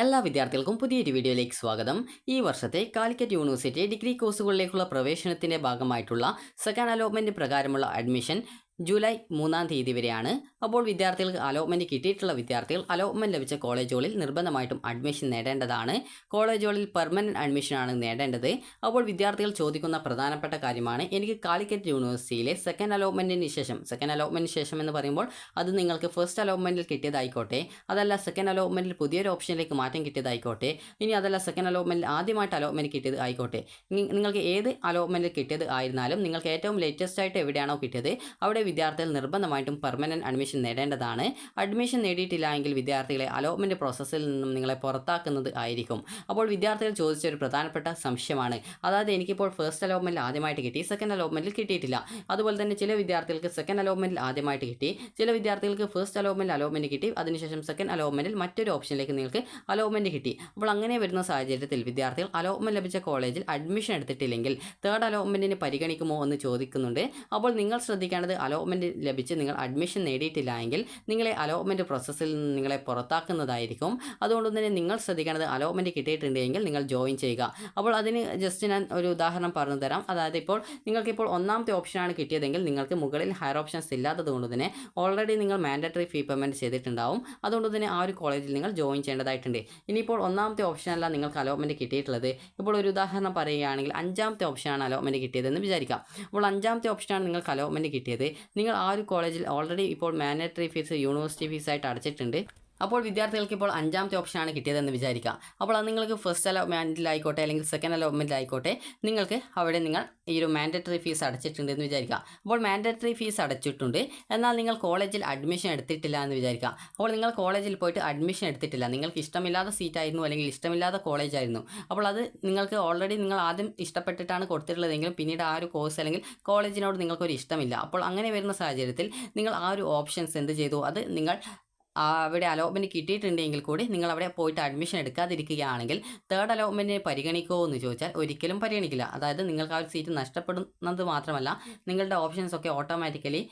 എല്ലാ വിദ്യാർത്ഥികൾക്കും പുതിയൊരു വീഡിയോയിലേക്ക് സ്വാഗതം. ഈ വർഷത്തെ കാലിക്കറ്റ് യൂണിവേഴ്സിറ്റി ഡിഗ്രി കോഴ്സുകളിലേക്കുള്ള പ്രവേശനത്തിൻ്റെ ഭാഗമായിട്ടുള്ള സെക്കൻഡ് അലോട്ട്മെൻറ്റ് പ്രകാരമുള്ള അഡ്മിഷൻ ജൂലൈ 3-ാം തീയതി വരെയാണ്. അപ്പോൾ വിദ്യാർത്ഥികൾക്ക് അലോട്ട്മെൻറ്റ് കിട്ടിയിട്ടുള്ള വിദ്യാർത്ഥികൾ അലോട്ട്മെൻറ്റ് ലഭിച്ച കോളേജുകളിൽ നിർബന്ധമായിട്ടും അഡ്മിഷൻ നേടേണ്ടതാണ്. കോളേജുകളിൽ പെർമനൻറ്റ് അഡ്മിഷനാണ് നേടേണ്ടത്. അപ്പോൾ വിദ്യാർത്ഥികൾ ചോദിക്കുന്ന പ്രധാനപ്പെട്ട കാര്യമാണ്, എനിക്ക് കാലിക്കറ്റ് യൂണിവേഴ്സിറ്റിയിലെ സെക്കൻഡ് അലോട്ട്മെൻറ്റിന് ശേഷം എന്ന് പറയുമ്പോൾ അത് നിങ്ങൾക്ക് ഫസ്റ്റ് അലോട്ട്മെൻറ്റിൽ കിട്ടിയതായിക്കോട്ടെ, അതല്ല സെക്കൻഡ് അലോട്ട്മെൻറ്റിൽ പുതിയൊരു ഓപ്ഷനിലേക്ക് മാറ്റം കിട്ടിയതായിക്കോട്ടെ, ഇനി അതല്ല സെക്കൻഡ് അലോട്ട്മെൻറ്റിൽ ആദ്യമായിട്ട് അലോട്ട്മെൻറ്റ് കിട്ടിയത് ആയിക്കോട്ടെ, നിങ്ങൾക്ക് ഏത് അലോട്ട്മെൻറ്റിൽ കിട്ടിയത് ആയിരുന്നാലും നിങ്ങൾക്ക് ഏറ്റവും ലേറ്റസ്റ്റ് ആയിട്ട് എവിടെയാണോ കിട്ടിയത് അവിടെ വിദ്യാർത്ഥികൾ നിർബന്ധമായിട്ടും പെർമനൻറ്റ് അഡ്മിഷൻ നേടേണ്ടതാണ്. അഡ്മിഷൻ നേടിയിട്ടില്ല എങ്കിൽ വിദ്യാർത്ഥികളെ അലോട്ട്മെൻറ്റ് പ്രോസസ്സിൽ നിന്നും നിങ്ങളെ പുറത്താക്കുന്നത് ആയിരിക്കും. അപ്പോൾ വിദ്യാർത്ഥികൾ ചോദിച്ച ഒരു പ്രധാനപ്പെട്ട സംശയമാണ്, അതായത് എനിക്കിപ്പോൾ ഫസ്റ്റ് അലോട്ട്മെൻറ്റിൽ ആദ്യമായിട്ട് കിട്ടി, സെക്കൻഡ് അലോട്ട്മെൻറ്റിൽ കിട്ടിയിട്ടില്ല. അതുപോലെ തന്നെ ചില വിദ്യാർത്ഥികൾക്ക് സെക്കൻഡ് അലോട്ട്മെൻറ്റിൽ ആദ്യമായിട്ട് കിട്ടി, ചില വിദ്യാർത്ഥികൾക്ക് ഫസ്റ്റ് അലോട്ട്മെൻറ്റ് കിട്ടി, അതിനുശേഷം സെക്കൻഡ് അലോട്ട്മെൻറ്റിൽ മറ്റൊരു ഓപ്ഷനിലേക്ക് നിങ്ങൾക്ക് അലോട്ട്മെൻറ്റ് കിട്ടി. അപ്പോൾ അങ്ങനെ വരുന്ന സാഹചര്യത്തിൽ വിദ്യാർത്ഥികൾ അലോട്ട്മെൻറ്റ് ലഭിച്ച കോളേജിൽ അഡ്മിഷൻ എടുത്തിട്ടില്ലെങ്കിൽ തേർഡ് അലോട്ട്മെൻറ്റിന് പരിഗണിക്കുമോ എന്ന് ചോദിക്കുന്നുണ്ട്. അപ്പോൾ നിങ്ങൾ ശ്രദ്ധിക്കേണ്ടത്, അലോട്ട്മെൻറ്റ് ലഭിച്ച് നിങ്ങൾ അഡ്മിഷൻ നേടിയിട്ടില്ല എങ്കിൽ നിങ്ങളെ അലോട്ട്മെൻറ്റ് പ്രോസസ്സിൽ നിന്ന് നിങ്ങളെ പുറത്താക്കുന്നതായിരിക്കും. അതുകൊണ്ട് തന്നെ നിങ്ങൾ ശ്രദ്ധിക്കേണ്ടത്, അലോട്ട്മെൻറ്റ് കിട്ടിയിട്ടുണ്ട് എങ്കിൽ നിങ്ങൾ ജോയിൻ ചെയ്യുക. അപ്പോൾ അതിന് ജസ്റ്റ് ഞാൻ ഒരു ഉദാഹരണം പറഞ്ഞു തരാം. അതായത് ഇപ്പോൾ നിങ്ങൾക്കിപ്പോൾ ഒന്നാമത്തെ ഓപ്ഷനാണ് കിട്ടിയതെങ്കിൽ നിങ്ങൾക്ക് മുകളിൽ ഹയർ ഓപ്ഷൻസ് ഇല്ലാത്തത് കൊണ്ട് തന്നെ ഓൾറെഡി നിങ്ങൾ മാൻഡറ്ററി ഫീ പേയ്മെൻറ്റ് ചെയ്തിട്ടുണ്ടാവും. അതുകൊണ്ട് തന്നെ ആ ഒരു കോളേജിൽ നിങ്ങൾ ജോയിൻ ചെയ്യേണ്ടതായിട്ടുണ്ട്. ഇനിയിപ്പോൾ ഒന്നാമത്തെ ഓപ്ഷനല്ല നിങ്ങൾക്ക് അലോട്ട്മെൻറ്റ് കിട്ടിയിട്ടുള്ളത്. ഇപ്പോൾ ഒരു ഉദാഹരണം പറയുകയാണെങ്കിൽ അഞ്ചാമത്തെ ഓപ്ഷനാണ് അലോട്ട്മെൻറ്റ് കിട്ടിയതെന്ന് വിചാരിക്കാം. അപ്പോൾ അഞ്ചാമത്തെ ഓപ്ഷനാണ് നിങ്ങൾക്ക് അലോട്ട്മെൻറ്റ് കിട്ടിയത്. നിങ്ങൾ ആ ഒരു കോളേജിൽ ഓൾറെഡി ഇപ്പോൾ മാൻഡറ്ററി ഫീസ് യൂണിവേഴ്സിറ്റി ഫീസായിട്ട് അടച്ചിട്ടുണ്ട്. അപ്പോൾ വിദ്യാർത്ഥികൾക്ക് ഇപ്പോൾ അഞ്ചാമത്തെ ഓപ്ഷനാണ് കിട്ടിയതെന്ന് വിചാരിക്കാം. അപ്പോൾ അത് നിങ്ങൾക്ക് ഫസ്റ്റ് അലോട്ട്മെൻറ്റിലായിക്കോട്ടെ അല്ലെങ്കിൽ സെക്കൻഡ് അലോട്ട്മെൻറ്റിലായിക്കോട്ടെ നിങ്ങൾക്ക് അവിടെ നിങ്ങൾ ഈ ഒരു മാൻഡറ്ററി ഫീസ് അടച്ചിട്ടുണ്ട് എന്ന് വിചാരിക്കാം. അപ്പോൾ മാൻഡറ്ററി ഫീസ് അടച്ചിട്ടുണ്ട്, എന്നാൽ നിങ്ങൾ കോളേജിൽ അഡ്മിഷൻ എടുത്തിട്ടില്ല എന്ന് വിചാരിക്കാം. അപ്പോൾ നിങ്ങൾ കോളേജിൽ പോയിട്ട് അഡ്മിഷൻ എടുത്തിട്ടില്ല, നിങ്ങൾക്ക് ഇഷ്ടമില്ലാത്ത സീറ്റായിരുന്നു അല്ലെങ്കിൽ ഇഷ്ടമില്ലാത്ത കോളേജായിരുന്നു. അപ്പോൾ അത് നിങ്ങൾക്ക് ഓൾറെഡി നിങ്ങൾ ആദ്യം ഇഷ്ടപ്പെട്ടിട്ടാണ് കൊടുത്തിട്ടുള്ളതെങ്കിലും പിന്നീട് ആ ഒരു കോഴ്സ് അല്ലെങ്കിൽ കോളേജിനോട് നിങ്ങൾക്കൊരു ഇഷ്ടമില്ല. അപ്പോൾ അങ്ങനെ വരുന്ന സാഹചര്യത്തിൽ നിങ്ങൾ ആ ഒരു ഓപ്ഷൻസ് എന്ത് ചെയ്തു, അത് നിങ്ങൾ അവിടെ അലോട്ട്മെൻറ്റ് കിട്ടിയിട്ടുണ്ടെങ്കിൽ കൂടി നിങ്ങൾ അവിടെ പോയിട്ട് അഡ്മിഷൻ എടുക്കാതിരിക്കുകയാണെങ്കിൽ തേർഡ് അലോട്ട്മെൻറ്റിനെ പരിഗണിക്കുമോ എന്ന് ചോദിച്ചാൽ ഒരിക്കലും പരിഗണിക്കില്ല. അതായത് നിങ്ങൾക്ക് ആ ഒരു സീറ്റ് നഷ്ടപ്പെടുന്നത് മാത്രമല്ല, നിങ്ങളുടെ ഓപ്ഷൻസ് ഒക്കെ ഓട്ടോമാറ്റിക്കലി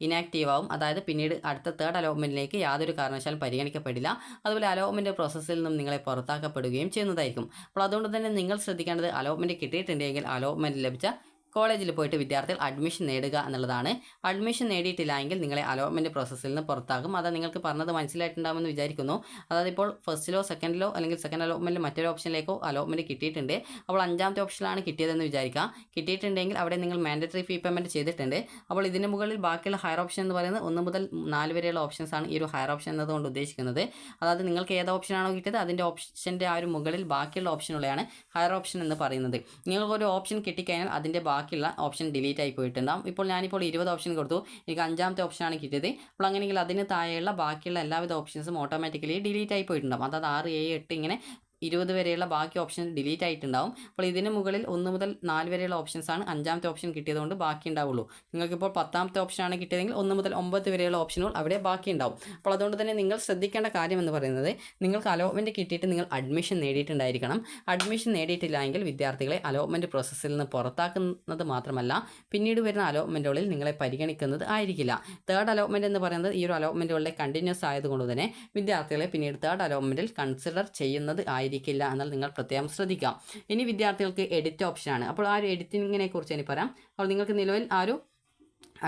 ഇനാക്റ്റീവ് ആവും. അതായത് പിന്നീട് അടുത്ത തേർഡ് അലോട്ട്മെൻറ്റിലേക്ക് യാതൊരു കാരണവശാലും പരിഗണിക്കപ്പെടില്ല. അതുപോലെ അലോട്ട്മെൻറ്റ് പ്രോസസ്സിൽ നിന്നും നിങ്ങളെ പുറത്താക്കപ്പെടുകയും ചെയ്യുന്നതായിരിക്കും. അപ്പോൾ അതുകൊണ്ട് തന്നെ നിങ്ങൾ ശ്രദ്ധിക്കേണ്ടത്, അലോട്ട്മെൻറ്റ് കിട്ടിയിട്ടുണ്ടെങ്കിൽ അലോട്ട്മെൻറ്റ് ലഭിച്ച കോളേജിൽ പോയിട്ട് വിദ്യാർത്ഥികൾ അഡ്മിഷൻ നേടുക എന്നുള്ളതാണ്. അഡ്മിഷൻ നേടിയിട്ടില്ല എങ്കിൽ നിങ്ങളെ അലോട്ട്മെൻറ്റ് പ്രോസസ്സിൽ നിന്ന് പുറത്താക്കും. അത് നിങ്ങൾക്ക് പറഞ്ഞത് മനസ്സിലായിട്ടുണ്ടാകുമെന്ന് വിചാരിക്കുന്നു. അതായത് ഇപ്പോൾ ഫസ്റ്റിലോ സെക്കൻഡിലോ അല്ലെങ്കിൽ സെക്കൻഡ് അലോട്ട്മെൻറ്റിൽ മറ്റൊരു ഓപ്ഷനിലേക്കോ അലോട്ട്മെൻറ്റ് കിട്ടിയിട്ടുണ്ട്. അപ്പോൾ അഞ്ചാമത്തെ ഓപ്ഷനിലാണ് കിട്ടിയതെന്ന് വിചാരിക്കാം. കിട്ടിയിട്ടുണ്ടെങ്കിൽ അവിടെ നിങ്ങൾ മാൻഡറ്ററി ഫീ പേയ്മെൻറ്റ് ചെയ്തിട്ടുണ്ട്. അപ്പോൾ ഇതിന് മുകളിൽ ബാക്കിയുള്ള ഹയർ ഓപ്ഷൻ എന്ന് പറയുന്നത് 1 മുതൽ 4 വരെയുള്ള ഓപ്ഷൻസാണ് ഈ ഒരു ഹയർ ഓപ്ഷൻ എന്നതുകൊണ്ട് ഉദ്ദേശിക്കുന്നത്. അതായത് നിങ്ങൾക്ക് ഏത് ഓപ്ഷനാണോ കിട്ടിയത് അതിൻ്റെ ഓപ്ഷൻ്റെ ആ ഒരു മുകളിൽ ബാക്കിയുള്ള ഓപ്ഷനുള്ളതാണ് ഹയർ ഓപ്ഷൻ എന്ന് പറയുന്നത്. നിങ്ങൾക്കൊരു ഓപ്ഷൻ കിട്ടിക്കഴിഞ്ഞാൽ അതിൻ്റെ ബാക്കിയുള്ള ഓപ്ഷൻ ഡിലീറ്റ് ആയി പോയിട്ടുണ്ടാകും. ഇപ്പോൾ ഞാനിപ്പോൾ 20 ഓപ്ഷൻ കൊടുത്തു, എനിക്ക് അഞ്ചാമത്തെ ഓപ്ഷനാണ് കിട്ടിയത്. അപ്പോൾ അങ്ങനെയെങ്കിൽ അതിന് താഴെയുള്ള ബാക്കിയുള്ള എല്ലാവിധ ഓപ്ഷൻസും ഓട്ടോമാറ്റിക്കലി ഡിലീറ്റ് ആയി പോയിട്ടുണ്ടാകും. അതായത് 6, 7, 8 ഇങ്ങനെ 20 വരെയുള്ള ബാക്കി ഓപ്ഷൻ ഡിലീറ്റ് ആയിട്ടുണ്ടാവും. അപ്പോൾ ഇതിന് മുകളിൽ 1 മുതൽ 4 വരെയുള്ള ഓപ്ഷൻസാണ് അഞ്ചാമത്തെ ഓപ്ഷൻ കിട്ടിയതുകൊണ്ട് ബാക്കി ഉണ്ടാവുള്ളൂ. നിങ്ങൾക്കിപ്പോൾ 10ാമത്തെ ഓപ്ഷനാണ് കിട്ടിയതെങ്കിൽ 1 മുതൽ 9 വരെയുള്ള ഓപ്ഷനുകൾ അവിടെ ബാക്കി ഉണ്ടാവും. അപ്പോൾ അതുകൊണ്ട് തന്നെ നിങ്ങൾ ശ്രദ്ധിക്കേണ്ട കാര്യം എന്ന് പറയുന്നത്, നിങ്ങൾക്ക് അലോട്ട്മെൻറ്റ് കിട്ടിയിട്ട് നിങ്ങൾ അഡ്മിഷൻ നേടിയിട്ടുണ്ടായിരിക്കണം. അഡ്മിഷൻ നേടിയിട്ടില്ല എങ്കിൽ വിദ്യാർത്ഥികളെ അലോട്ട്മെൻറ്റ് പ്രോസസ്സിൽ നിന്ന് പുറത്താക്കുന്നത് മാത്രമല്ല, പിന്നീട് വരുന്ന അലോട്ട്മെൻറ്റുകളിൽ നിങ്ങളെ പരിഗണിക്കുന്നത് ആയിരിക്കില്ല. തേർഡ് അലോട്ട്മെൻറ്റ് എന്ന് പറയുന്നത് ഈ ഒരു അലോട്ട്മെൻറ്റുകളുടെ കണ്ടിന്യൂസ് ആയതുകൊണ്ട് തന്നെ വിദ്യാർത്ഥികളെ പിന്നീട് തേർഡ് അലോട്ട്മെൻറ്റിൽ കൺസിഡർ ചെയ്യുന്നത് ആയിരിക്കില്ല എന്നാൽ നിങ്ങൾ പ്രത്യേകം ശ്രദ്ധിക്കാം. ഇനി വിദ്യാർത്ഥികൾക്ക് എഡിറ്റ് ഓപ്ഷനാണ്. അപ്പോൾ ആ ഒരു എഡിറ്റിങ്ങിനെ കുറിച്ച് എനിക്ക് പറയാം. അപ്പോൾ നിങ്ങൾക്ക് നിലവിൽ ആ ഒരു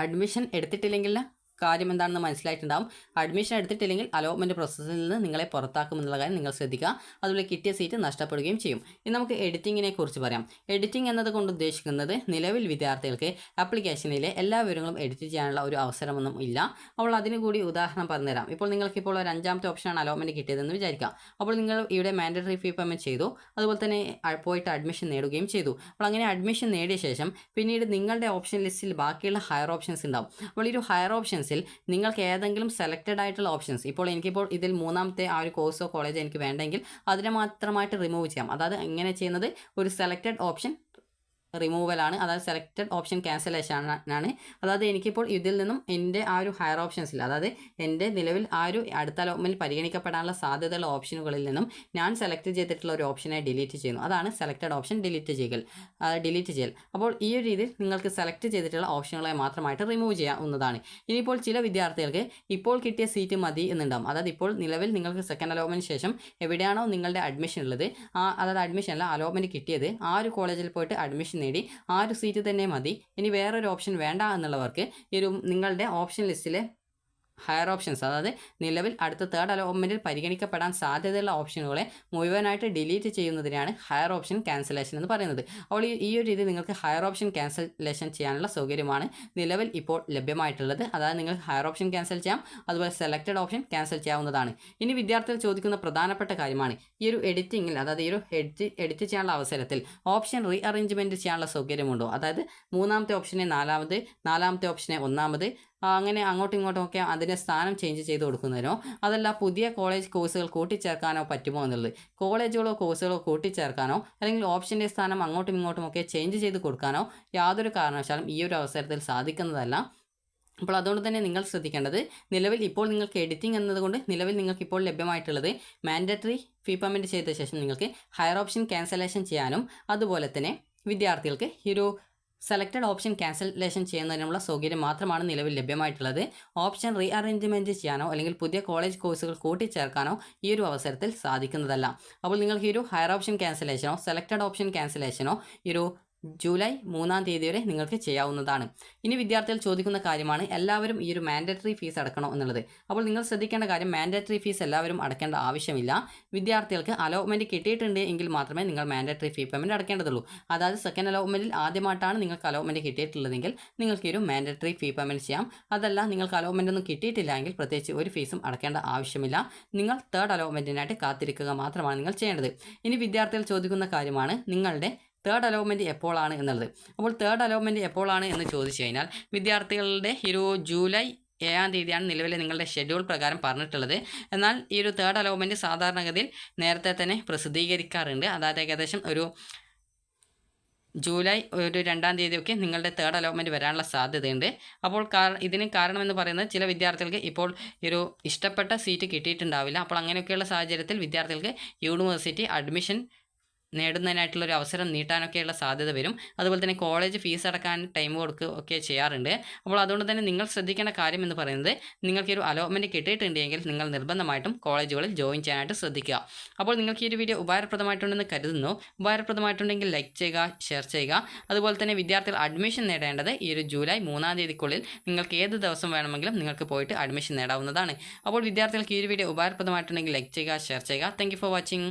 അഡ്മിഷൻ എടുത്തിട്ടില്ലെങ്കിൽ കാര്യം എന്താണെന്ന് മനസ്സിലായിട്ടുണ്ടാകും. അഡ്മിഷൻ എടുത്തിട്ടില്ലെങ്കിൽ അലോട്ട്മെൻറ്റ് പ്രോസസ്സിൽ നിന്ന് നിങ്ങളെ പുറത്താക്കുമെന്നുള്ള കാര്യം നിങ്ങൾ ശ്രദ്ധിക്കുക. അതുപോലെ കിട്ടിയ സീറ്റ് നഷ്ടപ്പെടുകയും ചെയ്യും. ഇനി നമുക്ക് എഡിറ്റിങ്ങിനെ കുറിച്ച് പറയാം. എഡിറ്റിംഗ് എന്നതുകൊണ്ട് ഉദ്ദേശിക്കുന്നത്, നിലവിൽ വിദ്യാർത്ഥികൾക്ക് ആപ്ലിക്കേഷനിലെ എല്ലാ വിവരങ്ങളും എഡിറ്റ് ചെയ്യാനുള്ള ഒരു അവസരമൊന്നും ഇല്ല. അപ്പോൾ അതിന് കൂടി ഉദാഹരണം പറഞ്ഞുതരാം. ഇപ്പോൾ നിങ്ങൾക്കിപ്പോൾ ഒരു അഞ്ചാമത്തെ ഓപ്ഷനാണ് അലോട്ട്മെൻറ്റ് കിട്ടിയതെന്ന് വിചാരിക്കാം. അപ്പോൾ നിങ്ങൾ ഇവിടെ മാൻഡറ്ററി ഫീ പേയ്മെൻറ്റ് ചെയ്തു, അതുപോലെ തന്നെ പോയിട്ട് അഡ്മിഷൻ നേടുകയും ചെയ്തു. അപ്പോൾ അങ്ങനെ അഡ്മിഷൻ നേടിയ ശേഷം പിന്നീട് നിങ്ങളുടെ ഓപ്ഷൻ ലിസ്റ്റിൽ ബാക്കിയുള്ള ഹയർ ഓപ്ഷൻസ് ഉണ്ടാവും. അപ്പോൾ ഈ ഒരു ഹയർ ഓപ്ഷൻസ് നിങ്ങൾക്ക് ഏതെങ്കിലും സെലക്റ്റഡ് ആയിട്ടുള്ള ഓപ്ഷൻസ്, ഇപ്പോൾ എനിക്കിപ്പോൾ ഇതിൽ മൂന്നാമത്തെ ആ ഒരു കോഴ്സോ കോളേജോ എനിക്ക് വേണ്ടെങ്കിൽ അതിനെ മാത്രമായിട്ട് റിമൂവ് ചെയ്യാം. അതായത് എങ്ങനെ ചെയ്യുന്നത്, ഒരു സെലക്റ്റഡ് ഓപ്ഷൻ റിമൂവലാണ്, അതായത് സെലക്റ്റഡ് ഓപ്ഷൻ ക്യാൻസലേഷൻ ആണ്. അതായത് എനിക്കിപ്പോൾ ഇതിൽ നിന്നും എൻ്റെ ആ ഒരു ഹയർ ഓപ്ഷൻസിൽ, അതായത് എൻ്റെ നിലവിൽ ആ ഒരു അടുത്ത അലോട്ട്മെൻറ്റിൽ പരിഗണിക്കപ്പെടാനുള്ള സാധ്യതയുള്ള ഓപ്ഷനുകളിൽ നിന്നും ഞാൻ സെലക്ട് ചെയ്തിട്ടുള്ള ഒരു ഓപ്ഷനെ ഡിലീറ്റ് ചെയ്യുന്നു. അതാണ് സെലക്റ്റഡ് ഓപ്ഷൻ ഡിലീറ്റ് ചെയ്യൽ. അപ്പോൾ ഈ ഒരു രീതിയിൽ നിങ്ങൾക്ക് സെലക്ട് ചെയ്തിട്ടുള്ള ഓപ്ഷനുകളെ മാത്രമായിട്ട് റിമൂവ് ചെയ്യാവുന്നതാണ്. ഇനിയിപ്പോൾ ചില വിദ്യാർത്ഥികൾക്ക് ഇപ്പോൾ കിട്ടിയ സീറ്റ് മതി എന്നുണ്ടാകും. അതായത് ഇപ്പോൾ നിലവിൽ നിങ്ങൾക്ക് സെക്കൻഡ് അലോട്ട്മെൻറ്റിന് ശേഷം എവിടെയാണോ നിങ്ങളുടെ അഡ്മിഷൻ ഉള്ളത്, അതായത് അഡ്മിഷൻ അല്ല അലോട്ട്മെൻറ്റ് കിട്ടിയത്, ആ ഒരു കോളേജിൽ പോയിട്ട് അഡ്മിഷൻ നേടി ആ ഒരു സീറ്റ് തന്നെ മതി, ഇനി വേറൊരു ഓപ്ഷൻ വേണ്ട എന്നുള്ളവർക്ക് ഈ ഒരു നിങ്ങളുടെ ഓപ്ഷൻ ലിസ്റ്റിലെ ഹയർ ഓപ്ഷൻസ്, അതായത് നിലവിൽ അടുത്ത തേർഡ് അലോട്ട്മെൻറ്റിൽ പരിഗണിക്കപ്പെടാൻ സാധ്യതയുള്ള ഓപ്ഷനുകളെ മുഴുവനായിട്ട് ഡിലീറ്റ് ചെയ്യുന്നതിനാണ് ഹയർ ഓപ്ഷൻ ക്യാൻസലേഷൻ എന്ന് പറയുന്നത്. അപ്പോൾ ഈ ഒരു രീതി നിങ്ങൾക്ക് ഹയർ ഓപ്ഷൻ ക്യാൻസലേഷൻ ചെയ്യാനുള്ള സൗകര്യമാണ് നിലവിൽ ഇപ്പോൾ ലഭ്യമായിട്ടുള്ളത്. അതായത് നിങ്ങൾക്ക് ഹയർ ഓപ്ഷൻ ക്യാൻസൽ ചെയ്യാം, അതുപോലെ സെലക്റ്റഡ് ഓപ്ഷൻ ക്യാൻസൽ ചെയ്യാവുന്നതാണ്. ഇനി വിദ്യാർത്ഥികൾ ചോദിക്കുന്ന പ്രധാനപ്പെട്ട കാര്യമാണ് ഈ ഒരു എഡിറ്റിങ്ങിൽ, അതായത് ഈ ഒരു എഡിറ്റ് ചെയ്യാനുള്ള അവസരത്തിൽ ഓപ്ഷൻ റീ അറേഞ്ച്മെൻറ്റ് ചെയ്യാനുള്ള സൗകര്യമുണ്ടോ? അതായത് മൂന്നാമത്തെ ഓപ്ഷനെ നാലാമത്തെ ഓപ്ഷനെ ഒന്നാമത്, അങ്ങനെ അങ്ങോട്ടും ഇങ്ങോട്ടും ഒക്കെ അതിൻ്റെ സ്ഥാനം ചേഞ്ച് ചെയ്ത് കൊടുക്കുന്നതിനോ അതല്ല പുതിയ കോളേജ് കോഴ്സുകൾ കൂട്ടിച്ചേർക്കാനോ പറ്റുമോ എന്നുള്ളത്. കോളേജുകളോ കോഴ്സുകളോ കൂട്ടിച്ചേർക്കാനോ അല്ലെങ്കിൽ ഓപ്ഷൻ്റെ സ്ഥാനം അങ്ങോട്ടും ഇങ്ങോട്ടും ഒക്കെ ചേഞ്ച് ചെയ്ത് കൊടുക്കാനോ യാതൊരു കാരണവശാലും ഈ ഒരു അവസരത്തിൽ സാധിക്കുന്നതല്ല. അപ്പോൾ അതുകൊണ്ട് തന്നെ നിങ്ങൾ ശ്രദ്ധിക്കേണ്ടത്, നിലവിൽ ഇപ്പോൾ നിങ്ങൾക്ക് എഡിറ്റിംഗ് എന്നതുകൊണ്ട് നിലവിൽ നിങ്ങൾക്ക് ഇപ്പോൾ ലഭ്യമായിട്ടുള്ളത് മാൻഡറ്ററി ഫീ പേയ്മെൻറ്റ് ചെയ്ത ശേഷം നിങ്ങൾക്ക് ഹയർ ഓപ്ഷൻ ക്യാൻസലേഷൻ ചെയ്യാനും അതുപോലെ തന്നെ വിദ്യാർത്ഥികൾക്ക് ഈ ഒരു സെലക്റ്റഡ് ഓപ്ഷൻ ക്യാൻസലേഷൻ ചെയ്യുന്നതിനുള്ള സൗകര്യം മാത്രമാണ് നിലവിൽ ലഭ്യമായിട്ടുള്ളത്. ഓപ്ഷൻ റീ അറേഞ്ച്മെൻറ്റ് ചെയ്യാനോ അല്ലെങ്കിൽ പുതിയ കോളേജ് കോഴ്സുകൾ കൂട്ടിച്ചേർക്കാനോ ഈ ഒരു അവസരത്തിൽ സാധിക്കുന്നതല്ല. അപ്പോൾ നിങ്ങൾക്ക് ഈ ഒരു ഹയർ ഓപ്ഷൻ ക്യാൻസലേഷനോ സെലക്റ്റഡ് ഓപ്ഷൻ ക്യാൻസലേഷനോ ഈ ഒരു ജൂലൈ 3-ാം തീയതി വരെ നിങ്ങൾക്ക് ചെയ്യാവുന്നതാണ്. ഇനി വിദ്യാർത്ഥികൾ ചോദിക്കുന്ന കാര്യമാണ് എല്ലാവരും ഈ ഒരു മാൻഡറ്ററി ഫീസ് അടക്കണോ എന്നുള്ളത്. അപ്പോൾ നിങ്ങൾ ശ്രദ്ധിക്കേണ്ട കാര്യം, മാൻഡറ്ററി ഫീസ് എല്ലാവരും അടക്കേണ്ട ആവശ്യമില്ല. വിദ്യാർത്ഥികൾക്ക് അലോട്ട്മെൻറ്റ് കിട്ടിയിട്ടുണ്ട് എങ്കിൽ മാത്രമേ നിങ്ങൾ മാൻഡറ്ററി ഫീ പേയ്മെൻറ്റ് അടക്കേണ്ടതുള്ളൂ. അതായത് സെക്കൻഡ് അലോട്ട്മെൻറ്റിൽ ആദ്യമായിട്ടാണ് നിങ്ങൾക്ക് അലോട്ട്മെൻറ്റ് കിട്ടിയിട്ടുള്ളതെങ്കിൽ നിങ്ങൾക്ക് ഈ ഒരു മാൻഡറ്ററി ഫീ പേയ്മെൻറ്റ് ചെയ്യാം. അതല്ല നിങ്ങൾക്ക് അലോട്ട്മെൻറ്റ് ഒന്നും കിട്ടിയിട്ടില്ല എങ്കിൽ പ്രത്യേകിച്ച് ഒരു ഫീസും അടക്കേണ്ട ആവശ്യമില്ല. നിങ്ങൾ തേർഡ് അലോട്ട്മെൻറ്റിനായിട്ട് കാത്തിരിക്കുക മാത്രമാണ് നിങ്ങൾ ചെയ്യേണ്ടത്. ഇനി വിദ്യാർത്ഥികൾ ചോദിക്കുന്ന കാര്യമാണ് നിങ്ങളുടെ തേർഡ് അലോട്ട്മെൻറ്റ് എപ്പോഴാണ് എന്നുള്ളത്. അപ്പോൾ തേർഡ് അലോട്ട്മെൻറ്റ് എപ്പോഴാണ് എന്ന് ചോദിച്ചു കഴിഞ്ഞാൽ വിദ്യാർത്ഥികളുടെ ഒരു ജൂലൈ 7-ാം തീയതിയാണ് നിലവിലെ നിങ്ങളുടെ ഷെഡ്യൂൾ പ്രകാരം പറഞ്ഞിട്ടുള്ളത്. എന്നാൽ ഈ ഒരു തേർഡ് അലോട്ട്മെൻറ്റ് സാധാരണഗതിയിൽ നേരത്തെ തന്നെ പ്രസിദ്ധീകരിക്കാറുണ്ട്. അതായത് ഏകദേശം ഒരു ജൂലൈ 2-ാം തീയതിയൊക്കെ നിങ്ങളുടെ തേർഡ് അലോട്ട്മെൻറ്റ് വരാനുള്ള സാധ്യതയുണ്ട്. അപ്പോൾ ഇതിന് കാരണമെന്ന് പറയുന്നത് ചില വിദ്യാർത്ഥികൾക്ക് ഇപ്പോൾ ഒരു ഇഷ്ടപ്പെട്ട സീറ്റ് കിട്ടിയിട്ടുണ്ടാവില്ല. അപ്പോൾ അങ്ങനെയൊക്കെയുള്ള സാഹചര്യത്തിൽ വിദ്യാർത്ഥികൾക്ക് യൂണിവേഴ്സിറ്റി അഡ്മിഷൻ നേടുന്നതിനായിട്ടുള്ളൊരു അവസരം നീട്ടാനൊക്കെയുള്ള സാധ്യത വരും. അതുപോലെ തന്നെ കോളേജ് ഫീസ് അടക്കാൻ ടൈം കൊടുക്കുകയൊക്കെ ചെയ്യാറുണ്ട്. അപ്പോൾ അതുകൊണ്ട് തന്നെ നിങ്ങൾ ശ്രദ്ധിക്കേണ്ട കാര്യം എന്ന് പറയുന്നത്, നിങ്ങൾക്കൊരു അലോട്ട്മെൻറ്റ് കിട്ടിയിട്ടുണ്ടെങ്കിൽ നിങ്ങൾ നിർബന്ധമായിട്ടും കോളേജുകളിൽ ജോയിൻ ചെയ്യാനായിട്ട് ശ്രദ്ധിക്കുക. അപ്പോൾ നിങ്ങൾക്ക് ഈ ഒരു വീഡിയോ ഉപകാരപ്രദമായിട്ടുണ്ടെന്ന് കരുതുന്നു. ഉപകാരപ്രദമായിട്ടുണ്ടെങ്കിൽ ലൈക്ക് ചെയ്യുക, ഷെയർ ചെയ്യുക. അതുപോലെ തന്നെ വിദ്യാർത്ഥികൾ അഡ്മിഷൻ നേടേണ്ടത് ഈ ഒരു ജൂലൈ 3-ാം തീയതിക്കുള്ളിൽ നിങ്ങൾക്ക് ഏത് ദിവസം വേണമെങ്കിലും നിങ്ങൾക്ക് പോയിട്ട് അഡ്മിഷൻ നേടാവുന്നതാണ്. അപ്പോൾ വിദ്യാർത്ഥികൾക്ക് ഈ ഒരു വീഡിയോ ഉപകാരപ്രദമായിട്ടുണ്ടെങ്കിൽ ലൈക്ക് ചെയ്യുക, ഷെയർ ചെയ്യുക. Thank you for watching.